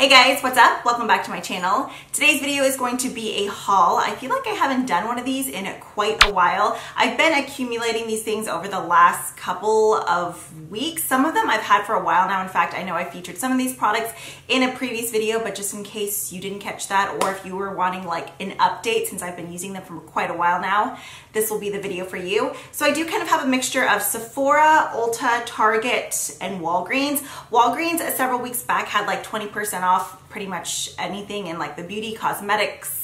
Hey guys, what's up? Welcome back to my channel. Today's video is going to be a haul. I feel like I haven't done one of these in quite a while. I've been accumulating these things over the last couple of weeks. Some of them I've had for a while now. In fact, I know I featured some of these products in a previous video, but just in case you didn't catch that, or if you were wanting like an update since I've been using them for quite a while now, this will be the video for you. So I do kind of have a mixture of Sephora, Ulta, Target, and Walgreens. Walgreens several weeks back had like 20% off pretty much anything in like the beauty cosmetics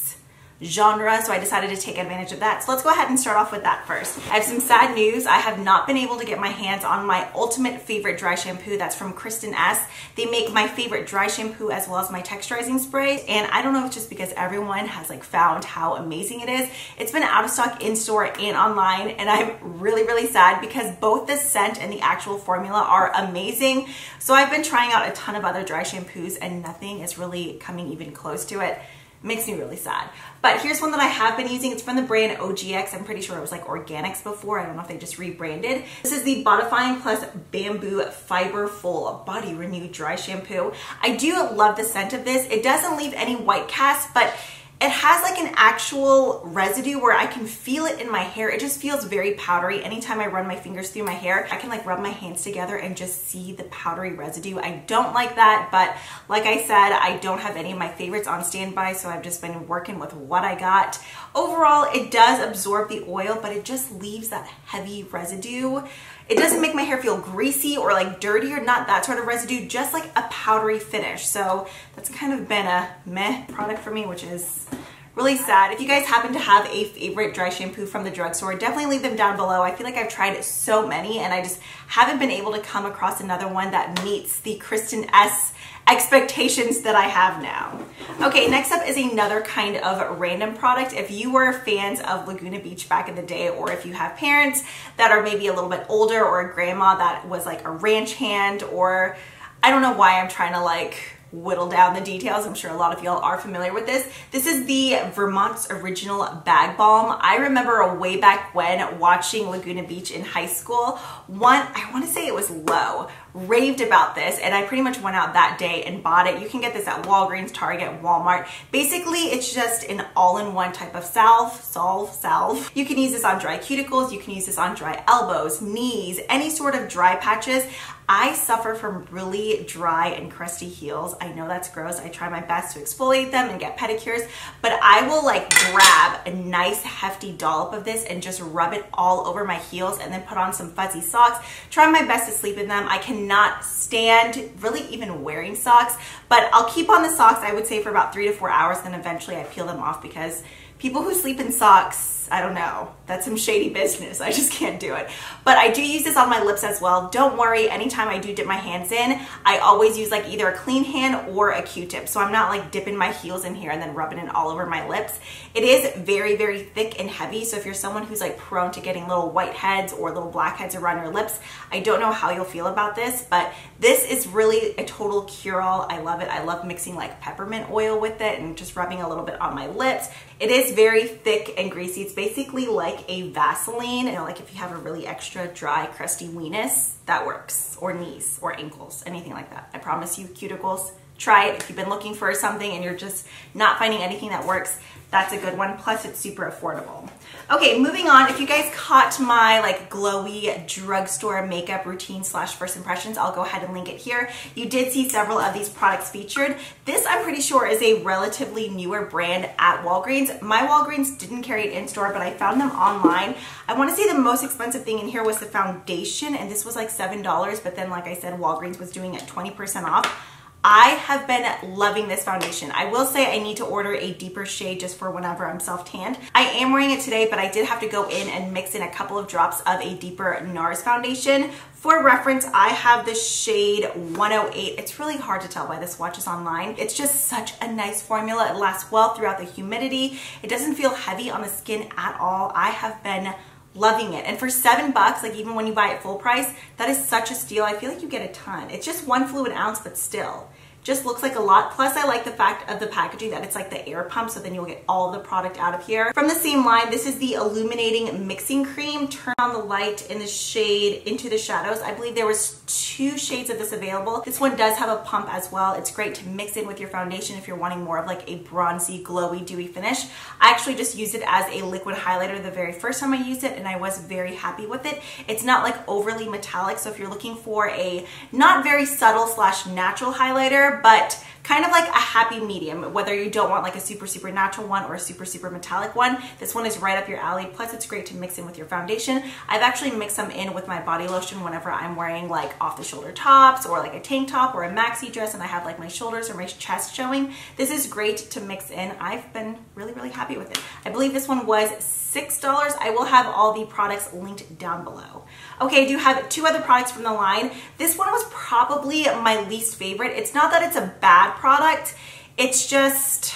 genre, so I decided to take advantage of that. So let's go ahead and start off with that first. I have some sad news. I have not been able to get my hands on my ultimate favorite dry shampoo. That's from 𝗟𝗃𝗧. They make my favorite dry shampoo as well as my texturizing spray, and I don't know if it's just because everyone has like found how amazing it is. It's been out of stock in store and online, and I'm really sad because both the scent and the actual formula are amazing. So I've been trying out a ton of other dry shampoos and nothing is really coming even close to it. Makes me really sad. But here's one that I have been using. It's from the brand OGX. I'm pretty sure it was like Organics before. I don't know if they just rebranded. This is the Bodifying Plus Bamboo Fiber Full Body Renew Dry Shampoo. I do love the scent of this. It doesn't leave any white cast, but it has like an actual residue where I can feel it in my hair. It just feels very powdery. Anytime I run my fingers through my hair, I can like rub my hands together and just see the powdery residue. I don't like that, but like I said, I don't have any of my favorites on standby, so I've just been working with what I got. Overall, it does absorb the oil, but it just leaves that heavy residue. It doesn't make my hair feel greasy or like dirty or not that sort of residue, just like a powdery finish. So that's kind of been a meh product for me, which is really sad. If you guys happen to have a favorite dry shampoo from the drugstore, definitely leave them down below. I feel like I've tried so many and I just haven't been able to come across another one that meets the 𝗟𝗃𝗧 expectations that I have now. Okay, next up is another kind of random product. If you were fans of Laguna Beach back in the day, or if you have parents that are maybe a little bit older, or a grandma that was like a ranch hand, or I don't know why I'm trying to like whittle down the details. I'm sure a lot of y'all are familiar with this. This is the Vermont's Original Bag Balm. I remember way back when watching Laguna Beach in high school. I want to say it was Low, raved about this, and I pretty much went out that day and bought it. You can get this at Walgreens, Target, Walmart. Basically, it's just an all-in-one type of salve. You can use this on dry cuticles, you can use this on dry elbows, knees, any sort of dry patches. I suffer from really dry and crusty heels. I know that's gross. I try my best to exfoliate them and get pedicures, but I will like grab a nice hefty dollop of this and just rub it all over my heels and then put on some fuzzy socks. Try my best to sleep in them. I cannot stand really even wearing socks, but I'll keep on the socks, I would say, for about 3 to 4 hours, then eventually I peel them off because people who sleep in socks, I don't know, that's some shady business. I just can't do it. But I do use this on my lips as well. Don't worry, anytime I do dip my hands in, I always use like either a clean hand or a Q-tip. So I'm not like dipping my heels in here and then rubbing it all over my lips. It is very thick and heavy. So if you're someone who's like prone to getting little white heads or little black heads around your lips, I don't know how you'll feel about this, but this is really a total cure-all. I love it. I love mixing like peppermint oil with it and just rubbing a little bit on my lips. It is very thick and greasy. It's basically like a Vaseline. You know, like if you have a really extra dry, crusty weenus, that works. Or knees or ankles, anything like that. I promise you, cuticles, try it. If you've been looking for something and you're just not finding anything that works, that's a good one. Plus it's super affordable. Okay, moving on. If you guys caught my like glowy drugstore makeup routine / first impressions, I'll go ahead and link it here. You did see several of these products featured. This, I'm pretty sure, is a relatively newer brand at Walgreens. My Walgreens didn't carry it in store, but I found them online. I want to say the most expensive thing in here was the foundation, and this was like $7, but then like I said, Walgreens was doing it 20% off. I have been loving this foundation. I will say I need to order a deeper shade just for whenever I'm self-tanned. I am wearing it today, but I did have to go in and mix in a couple of drops of a deeper NARS foundation. For reference, I have the shade 108. It's really hard to tell by the swatches online. It's just such a nice formula. It lasts well throughout the humidity. It doesn't feel heavy on the skin at all. I have been loving it. And for $7, like even when you buy it full price, that is such a steal. I feel like you get a ton. It's just 1 fluid ounce, but still, Just looks like a lot. Plus I like the fact of the packaging that it's like the air pump, so then you'll get all the product out of here. From the same line, this is the Illuminating Mixing Cream. Turn on the light in the shade Into the Shadows. I believe there was 2 shades of this available. This one does have a pump as well. It's great to mix in with your foundation if you're wanting more of like a bronzy, glowy, dewy finish. I actually just used it as a liquid highlighter the very first time I used it, and I was very happy with it. It's not like overly metallic, so if you're looking for a not very subtle / natural highlighter, but kind of like a happy medium, whether you don't want like a super natural one or a super metallic one, this one is right up your alley. Plus it's great to mix in with your foundation. I've actually mixed them in with my body lotion whenever I'm wearing like off the shoulder tops or like a tank top or a maxi dress and I have like my shoulders or my chest showing. This is great to mix in. I've been really happy with it. I believe this one was $6. I will have all the products linked down below. Okay, I do have 2 other products from the line. This one was probably my least favorite. It's not that it's a bad product, it's just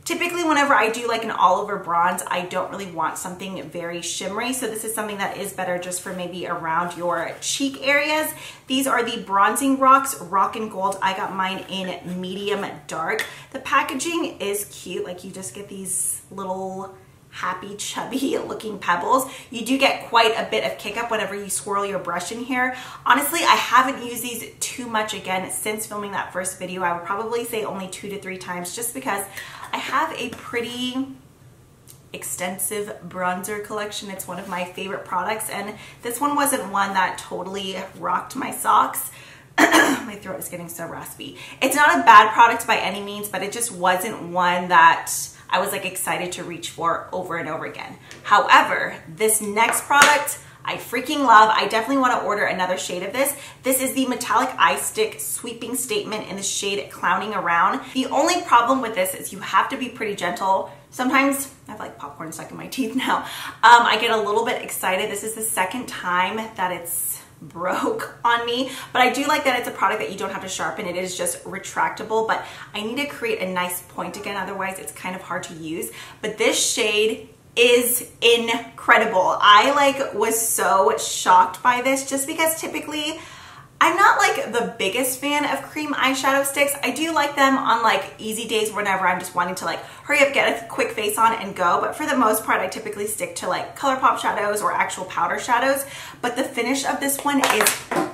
typically whenever I do like an all over bronze, I don't really want something very shimmery. So this is something that is better just for maybe around your cheek areas. These are the Bronzing Rocks Rock and Gold. I got mine in medium dark. The packaging is cute. Like you just get these little happy chubby looking pebbles. You do get quite a bit of kick up whenever you swirl your brush in here. Honestly, I haven't used these too much again since filming that first video. I would probably say only 2 to 3 times just because I have a pretty extensive bronzer collection. It's one of my favorite products, and this one wasn't one that totally rocked my socks. My throat is getting so raspy. It's not a bad product by any means, but it just wasn't one that I was like excited to reach for over and over again. However, this next product I freaking love. I definitely want to order another shade of this. This is the Metallic Eye Stick Sweeping Statement in the shade Clowning Around. The only problem with this is you have to be pretty gentle. Sometimes I have like popcorn stuck in my teeth now. I get a little bit excited. This is the second time that it's broke on me, but I do like that it's a product that you don't have to sharpen. It is just retractable, but I need to create a nice point again, otherwise it's kind of hard to use. But this shade is incredible. I like was so shocked by this just because typically I'm not like the biggest fan of cream eyeshadow sticks. I do like them on like easy days whenever I'm just wanting to like hurry up, get a quick face on and go. But for the most part, I typically stick to like ColourPop shadows or actual powder shadows. But the finish of this one is, I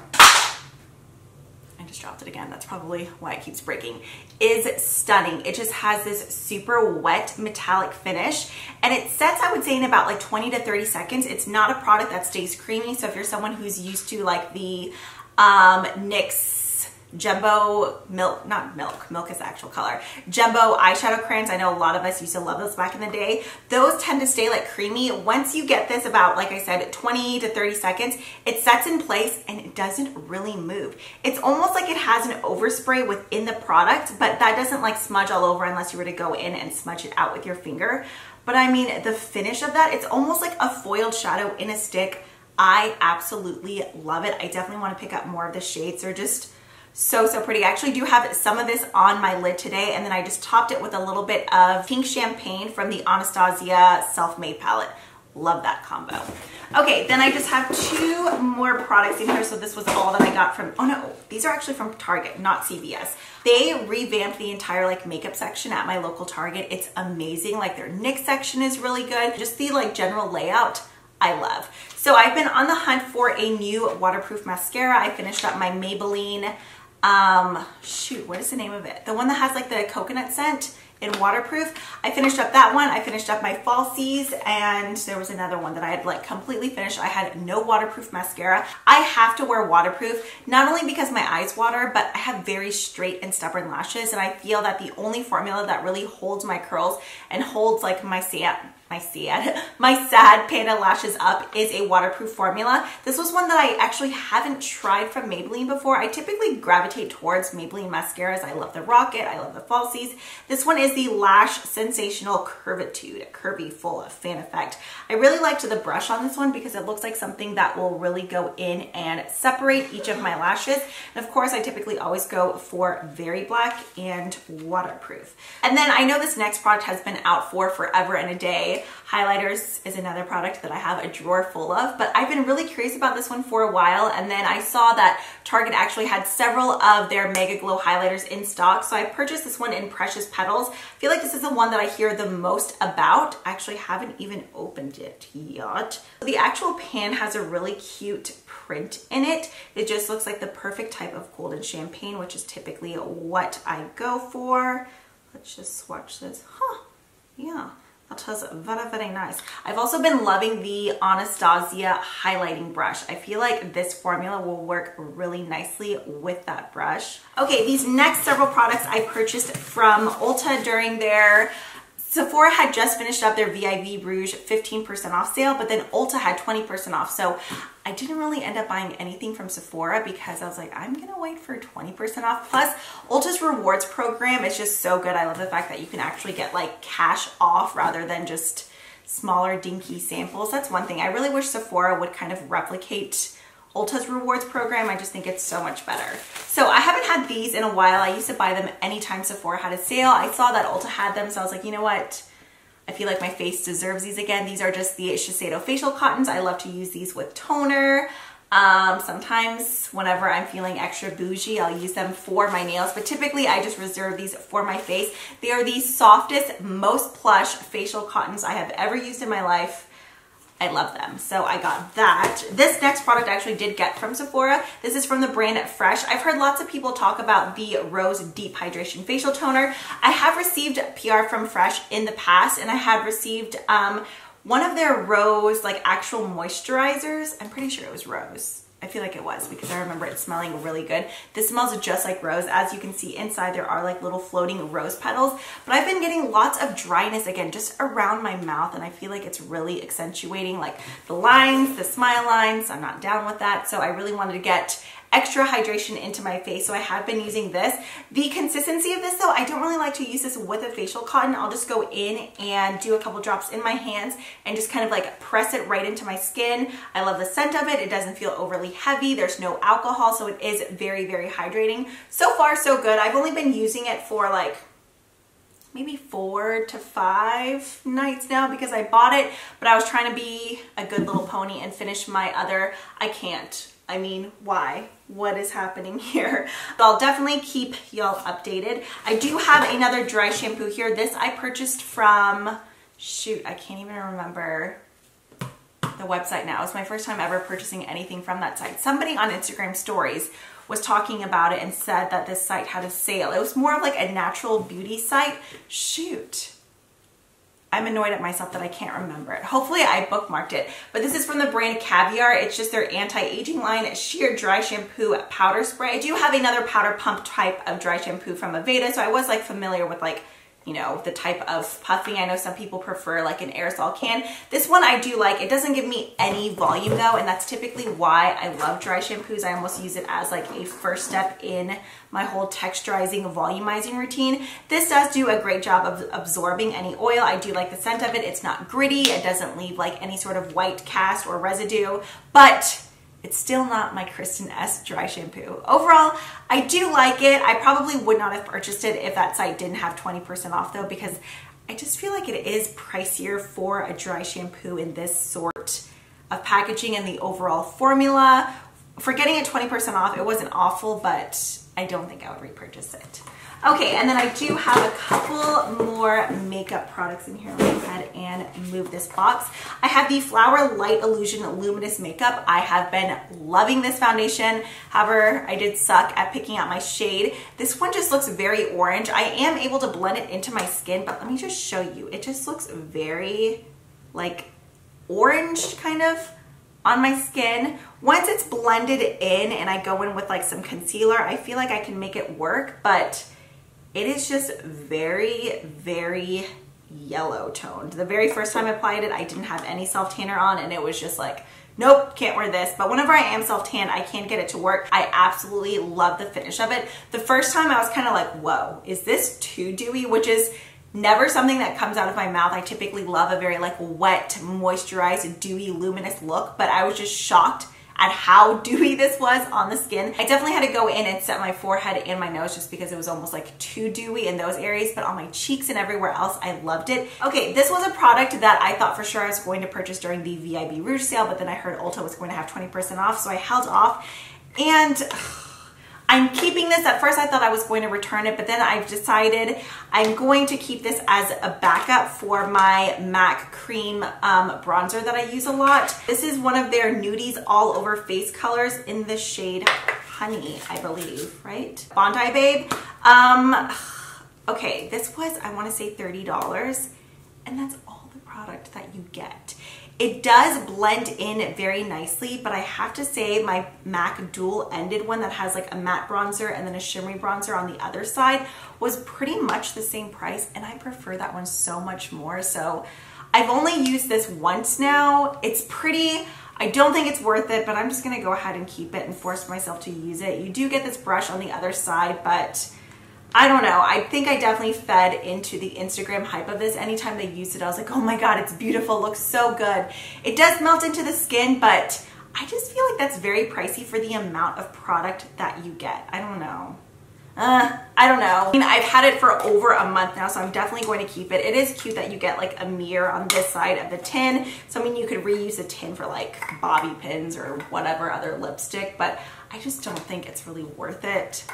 just dropped it again. That's probably why it keeps breaking, is stunning. It just has this super wet metallic finish and it sets, I would say, in about like 20 to 30 seconds. It's not a product that stays creamy. So if you're someone who's used to like the NYX Jumbo Milk, not milk, milk is the actual color, Jumbo eyeshadow crayons. I know a lot of us used to love those back in the day. Those tend to stay like creamy. Once you get this about, like I said, 20 to 30 seconds, it sets in place and it doesn't really move. It's almost like it has an overspray within the product, but that doesn't like smudge all over unless you were to go in and smudge it out with your finger. But I mean, the finish of that, it's almost like a foiled shadow in a stick. I absolutely love it. I definitely want to pick up more of the shades. They're just so pretty. I actually do have some of this on my lid today, and then I just topped it with a little bit of pink champagne from the Anastasia Self-Made palette. Love that combo. Okay, then I just have 2 more products in here. So this was all that I got from, oh no, these are actually from Target, not CVS. They revamped the entire like makeup section at my local Target. It's amazing. Like their NYX section is really good. Just the like general layout, I love. So I've been on the hunt for a new waterproof mascara. I finished up my Maybelline, shoot, what is the name of it? The one that has like the coconut scent in waterproof. I finished up that one. I finished up my Falsies, and there was another one that I had like completely finished. I had no waterproof mascara. I have to wear waterproof, not only because my eyes water, but I have very straight and stubborn lashes, and I feel that the only formula that really holds my curls and holds like my sad panda lashes up is a waterproof formula. This was one that I actually haven't tried from Maybelline before. I typically gravitate towards Maybelline mascaras. I love the Rocket, I love the Falsies. This one is the Lash Sensational Curvitude, Curvy Full Fan Effect. I really liked the brush on this one because it looks like something that will really go in and separate each of my lashes. And of course, I typically always go for very black and waterproof. And then I know this next product has been out for forever and a day. Highlighters is another product that I have a drawer full of, but I've been really curious about this one for a while. And then I saw that Target actually had several of their Mega Glow highlighters in stock. So I purchased this one in Precious Petals. I feel like this is the one that I hear the most about. I actually haven't even opened it yet. The actual pan has a really cute print in it. It just looks like the perfect type of golden champagne, which is typically what I go for. Let's just swatch this. Huh, yeah. That was very, very nice. I've also been loving the Anastasia highlighting brush. I feel like this formula will work really nicely with that brush. Okay, these next several products I purchased from Ulta during their Sephora had just finished up their VIV Rouge 15% off sale, but then Ulta had 20% off. So I didn't really end up buying anything from Sephora because I was like, I'm gonna wait for 20% off. Plus, Ulta's rewards program is just so good. I love the fact that you can actually get like cash off rather than just smaller dinky samples. That's one thing. I really wish Sephora would kind of replicate Ulta's rewards program. I just think it's so much better. So I haven't had these in a while. I used to buy them anytime Sephora had a sale. I saw that Ulta had them, so I was like, you know what? I feel like my face deserves these again. These are just the Shiseido facial cottons. I love to use these with toner. Sometimes whenever I'm feeling extra bougie, I'll use them for my nails, but typically I just reserve these for my face. They are the softest, most plush facial cottons I have ever used in my life. I love them. So I got that. This next product I actually did get from Sephora. This is from the brand Fresh. I've heard lots of people talk about the Rose Deep Hydration Facial Toner. I have received PR from Fresh in the past, and I had received one of their Rose like actual moisturizers. I'm pretty sure it was Rose. I feel like it was because I remember it smelling really good. This smells just like rose. As you can see inside, there are like little floating rose petals, but I've been getting lots of dryness again, just around my mouth. And I feel like it's really accentuating like the lines, the smile lines. I'm not down with that. So I really wanted to get extra hydration into my face, so I have been using this. The consistency of this though, I don't really like to use this with a facial cotton. I'll just go in and do a couple drops in my hands and just kind of like press it right into my skin. I love the scent of it. It doesn't feel overly heavy. There's no alcohol, so it is very, very hydrating. So far, so good. I've only been using it for like maybe 4 to 5 nights now because I bought it, but I was trying to be a good little pony and finish my other. I can't. I mean, why? What is happening here? But I'll definitely keep y'all updated. I do have another dry shampoo here. This I purchased from, shoot, I can't even remember the website now. It's my first time ever purchasing anything from that site. Somebody on Instagram stories was talking about it and said that this site had a sale. It was more of like a natural beauty site. Shoot. I'm annoyed at myself that I can't remember it. Hopefully I bookmarked it. But this is from the brand Caviar. It's just their anti-aging line sheer dry shampoo powder spray. I do have another powder pump type of dry shampoo from Aveda, so I was like familiar with like, you know, the type of puffing. I know some people prefer like an aerosol can. This one I do like. It doesn't give me any volume though, and that's typically why I love dry shampoos. I almost use it as like a first step in my whole texturizing, volumizing routine. This does do a great job of absorbing any oil. I do like the scent of it. It's not gritty. It doesn't leave like any sort of white cast or residue, but it's still not my Kristen S dry shampoo. Overall, I do like it. I probably would not have purchased it if that site didn't have 20% off though, because I just feel like it is pricier for a dry shampoo in this sort of packaging and the overall formula. For getting it 20% off, it wasn't awful, but I don't think I would repurchase it. Okay, and then I do have a couple more makeup products in here. Let me go ahead and move this box. I have the Flower Light Illusion Luminous Makeup. I have been loving this foundation. However, I did suck at picking out my shade. This one just looks very orange. I am able to blend it into my skin, but let me just show you. It just looks very like orange kind of on my skin. Once it's blended in and I go in with like some concealer, I feel like I can make it work, but it is just very, very yellow toned. The very first time I applied it, I didn't have any self-tanner on and it was just like, nope, can't wear this. But whenever I am self-tanned, I can get it to work. I absolutely love the finish of it. The first time I was kind of like, whoa, is this too dewy? Which is never something that comes out of my mouth. I typically love a very like wet, moisturized, dewy, luminous look, but I was just shocked at how dewy this was on the skin. I definitely had to go in and set my forehead and my nose just because it was almost like too dewy in those areas, but on my cheeks and everywhere else, I loved it. Okay, this was a product that I thought for sure I was going to purchase during the VIB Rouge sale, but then I heard Ulta was going to have 20% off, so I held off. And I'm keeping this. At first I thought I was going to return it, but then I've decided I'm going to keep this as a backup for my MAC cream bronzer that I use a lot. This is one of their nudies all over face colors in the shade Honey, I believe, right? Bondi Babe. Okay, this was, I want to say $30, and that's all the product that you get. It does blend in very nicely, but I have to say my MAC dual-ended one that has like a matte bronzer and then a shimmery bronzer on the other side was pretty much the same price, and I prefer that one so much more. So I've only used this once now. It's pretty, I don't think it's worth it, but I'm just gonna go ahead and keep it and force myself to use it. You do get this brush on the other side, but I don't know. I think I definitely fed into the Instagram hype of this. Anytime they used it, I was like, oh my God, it's beautiful, looks so good. It does melt into the skin, but I just feel like that's very pricey for the amount of product that you get. I don't know. I don't know. I mean, I've had it for over a month now, so I'm definitely going to keep it. It is cute that you get like a mirror on this side of the tin. So I mean, you could reuse the tin for like bobby pins or whatever other lipstick, but I just don't think it's really worth it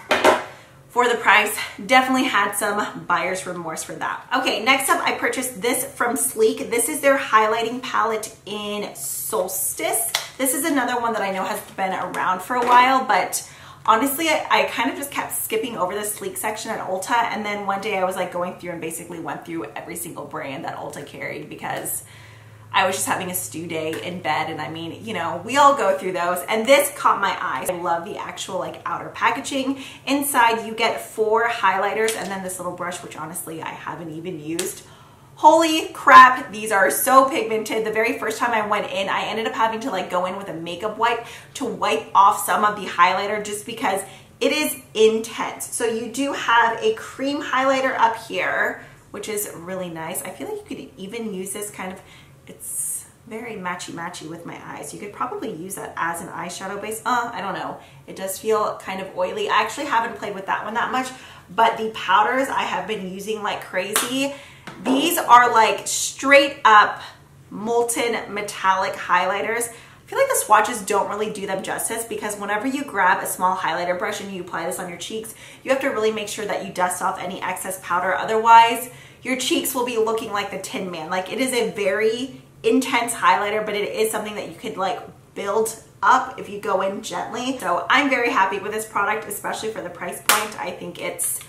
for the price. Definitely had some buyer's remorse for that. Okay, next up I purchased this from Sleek. This is their highlighting palette in Solstice. This is another one that I know has been around for a while, but honestly, I kind of just kept skipping over the Sleek section at Ulta, and then one day I was like going through and basically went through every single brand that Ulta carried because I was just having a stew day in bed, and I mean, you know, we all go through those, and this caught my eye. I love the actual like outer packaging. Inside you get 4 highlighters and then this little brush, which honestly I haven't even used. Holy crap, these are so pigmented. The very first time I went in, I ended up having to like go in with a makeup wipe to wipe off some of the highlighter just because it is intense. So you do have a cream highlighter up here, which is really nice. I feel like you could even use this kind of, it's very matchy-matchy with my eyes. You could probably use that as an eyeshadow base. I don't know. It does feel kind of oily. I actually haven't played with that one that much, but the powders I have been using like crazy. These are like straight up molten metallic highlighters. I feel like the swatches don't really do them justice because whenever you grab a small highlighter brush and you apply this on your cheeks, you have to really make sure that you dust off any excess powder. Otherwise, your cheeks will be looking like the Tin Man. Like, it is a very intense highlighter, but it is something that you could like build up if you go in gently. So I'm very happy with this product, especially for the price point. I think it's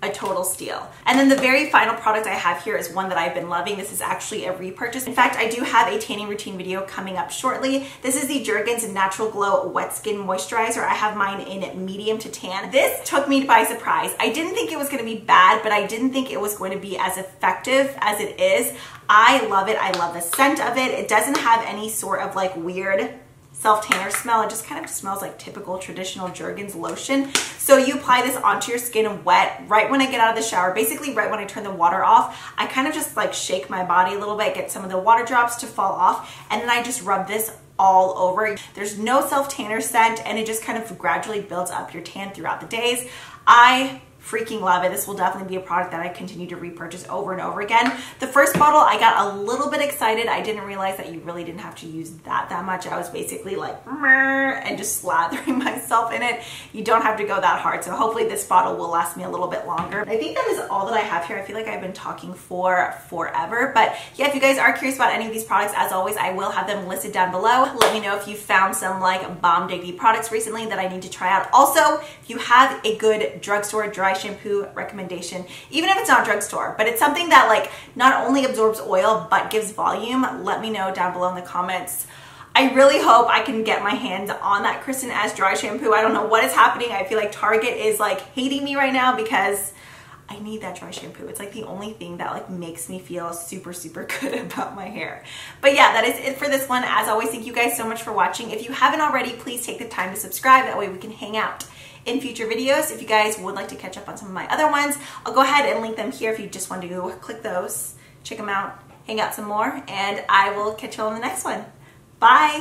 a total steal. And then the very final product I have here is one that I've been loving. This is actually a repurchase. In fact, I do have a tanning routine video coming up shortly. This is the Jergens Natural Glow Wet Skin Moisturizer. I have mine in medium to tan. This took me by surprise. I didn't think it was gonna be bad, but I didn't think it was going to be as effective as it is. I love it. I love the scent of it. It doesn't have any sort of like weird self-tanner smell. It just kind of smells like typical traditional Jergens lotion. So you apply this onto your skin wet right when I get out of the shower, basically right when I turn the water off. I kind of just like shake my body a little bit, get some of the water drops to fall off, and then I just rub this all over. There's no self-tanner scent, and it just kind of gradually builds up your tan throughout the days. I freaking love it. This will definitely be a product that I continue to repurchase over and over again. The first bottle, I got a little bit excited. I didn't realize that you really didn't have to use that much. I was basically like, and just slathering myself in it. You don't have to go that hard. So hopefully this bottle will last me a little bit longer. I think that is all that I have here. I feel like I've been talking for forever, but yeah, if you guys are curious about any of these products, as always, I will have them listed down below. Let me know if you found some like bomb diggity products recently that I need to try out. Also, if you have a good drugstore dry shampoo recommendation, even if it's not drugstore, but it's something that like not only absorbs oil but gives volume, let me know down below in the comments. I really hope I can get my hands on that Kristen S dry shampoo. I don't know what is happening. I feel like Target is like hating me right now because I need that dry shampoo. It's like the only thing that like makes me feel super good about my hair. But yeah, that is it for this one. As always, thank you guys so much for watching. If you haven't already, please take the time to subscribe. That way we can hang out in future videos. If you guys would like to catch up on some of my other ones, I'll go ahead and link them here if you just want to click those, check them out, hang out some more, and I will catch you on the next one. Bye!